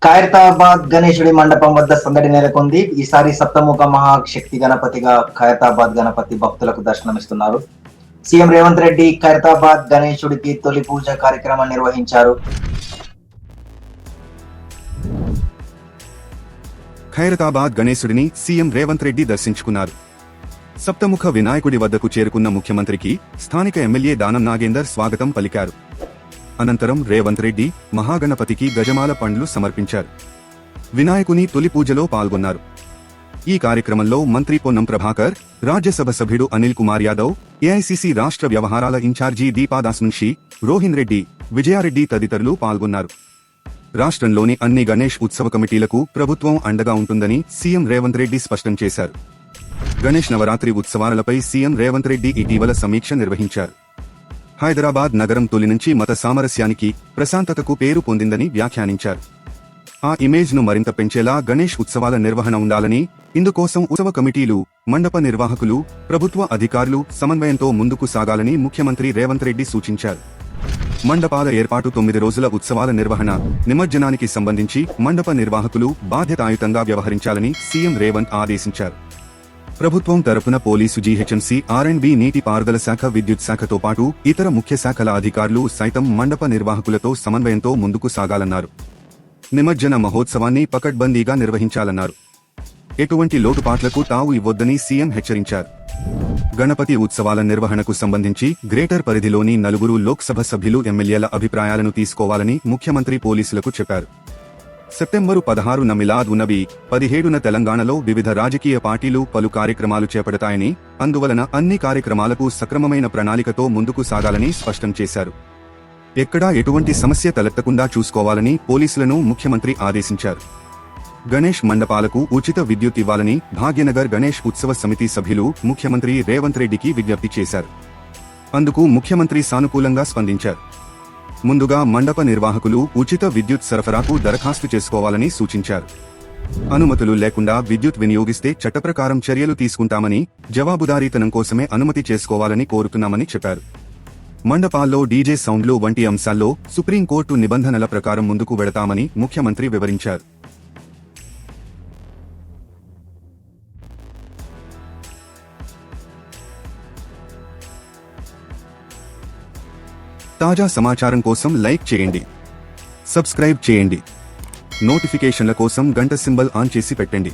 ఖైరతాబాద్ గణేశుడి మండపం వద్ద సందడి నెలకొంది. ఈసారి సప్తముఖ మహాశక్తి గణపతిగా ఖైరతాబాద్ గణపతి భక్తులకు దర్శనమిస్తున్నారు. సీఎం రేవంత్ రెడ్డి ఖైరతాబాద్ గణేశుడికి తొలి పూజ కార్యక్రమం నిర్వహించారు. ఖైరతాబాద్ గణేశుడిని సీఎం రేవంత్ రెడ్డి దర్శించుకున్నారు. సప్తముఖ వినాయకుడి వద్దకు చేరుకున్న ముఖ్యమంత్రికి స్థానిక ఎమ్మెల్యే దానం నాగేందర్ స్వాగతం పలికారు. అనంతరం రేవంత్ రెడ్డి మహాగణపతికి గజమాల పండ్లు సమర్పించారు. వినాయకుని తొలి పూజలో పాల్గొన్నారు. ఈ కార్యక్రమంలో మంత్రి పొన్నం ప్రభాకర్, రాజ్యసభ సభ్యుడు అనిల్ కుమార్ యాదవ్, ఏఐసీసీ రాష్ట్ర వ్యవహారాల ఇన్ఛార్జి దీపాదాస్ మున్షి, రోహిన్ రెడ్డి, విజయారెడ్డి తదితరులు పాల్గొన్నారు. రాష్ట్రంలోని అన్ని గణేష్ ఉత్సవ కమిటీలకు ప్రభుత్వం అండగా ఉంటుందని సీఎం రేవంత్ రెడ్డి స్పష్టం చేశారు. గణేష్ నవరాత్రి ఉత్సవాలపై సీఎం రేవంత్ రెడ్డి ఇటీవల సమీక్ష నిర్వహించారు. హైదరాబాద్ నగరం తొలి నుంచి మత సామరస్యానికి, ప్రశాంతతకు పేరు పొందిందని వ్యాఖ్యానించారు. ఆ ఇమేజ్ ను మరింత పెంచేలా గణేష్ ఉత్సవాల నిర్వహణ ఉండాలని, ఇందుకోసం ఉత్సవ కమిటీలు, మండప నిర్వాహకులు, ప్రభుత్వ అధికారులు సమన్వయంతో ముందుకు సాగాలని ముఖ్యమంత్రి రేవంత్ రెడ్డి సూచించారు. మండపాల ఏర్పాటు, 9 రోజుల ఉత్సవాల నిర్వహణ, నిమజ్జనానికి సంబంధించి మండప నిర్వాహకులు బాధ్యతాయుతంగా వ్యవహరించాలని సీఎం రేవంత్ ఆదేశించారు. ప్రభుత్వం తరపున పోలీసు, జీహెచ్ఎంసీ, ఆర్ఎండ్బి, నీటి పారుదల శాఖ, విద్యుత్ శాఖతో పాటు ఇతర ముఖ్య శాఖల అధికారులు సైతం మండప నిర్వాహకులతో సమన్వయంతో ముందుకు సాగాలన్నారు. నిమజ్జన మహోత్సవాన్ని పకడ్బందీగా నిర్వహించాలన్నారు. ఎటువంటి లోటుపాట్లకు తావు ఇవ్వొద్దని సీఎం హెచ్చరించారు. గణపతి ఉత్సవాల నిర్వహణకు సంబంధించి గ్రేటర్ పరిధిలోని 4 లోక్సభ సభ్యులు, ఎమ్మెల్యేల అభిప్రాయాలను తీసుకోవాలని ముఖ్యమంత్రి పోలీసులకు చెప్పారు. సెప్టెంబరు 16న మిలాద్ ఉన్నబీ, 17న తెలంగాణలో వివిధ రాజకీయ పార్టీలు పలు కార్యక్రమాలు చేపడతాయని, అందువలన అన్ని కార్యక్రమాలకు సక్రమమైన ప్రణాళికతో ముందుకు సాగాలని స్పష్టం చేశారు. ఎక్కడా ఎటువంటి సమస్య తలెత్తకుండా చూసుకోవాలని పోలీసులను ముఖ్యమంత్రి ఆదేశించారు. గణేష్ మండపాలకు ఉచిత విద్యుత్ ఇవ్వాలని భాగ్యనగర్ గణేష్ ఉత్సవ సమితి సభ్యులు ముఖ్యమంత్రి రేవంత్ రెడ్డికి విజ్ఞప్తి చేశారు. అందుకు ముఖ్యమంత్రి సానుకూలంగా స్పందించారు. ముందుగా మండప నిర్వాహకులు ఉచిత విద్యుత్ సరఫరాకు దరఖాస్తు చేసుకోవాలని సూచించారు. అనుమతులు లేకుండా విద్యుత్ వినియోగిస్తే చట్టప్రకారం చర్యలు తీసుకుంటామని, జవాబుదారీతనం కోసమే అనుమతి చేసుకోవాలని కోరుతున్నామని చెప్పారు. మండపాల్లో డీజే సౌండ్లు వంటి అంశాల్లో సుప్రీంకోర్టు నిబంధనల ప్రకారం ముందుకు వెడతామని ముఖ్యమంత్రి వివరించారు. తాజా సమాచారం కోసం లైక్ చేయండి, సబ్స్క్రైబ్ చేయండి, నోటిఫికేషన్ల కోసం గంట సింబల్ ఆన్ చేసి పెట్టండి.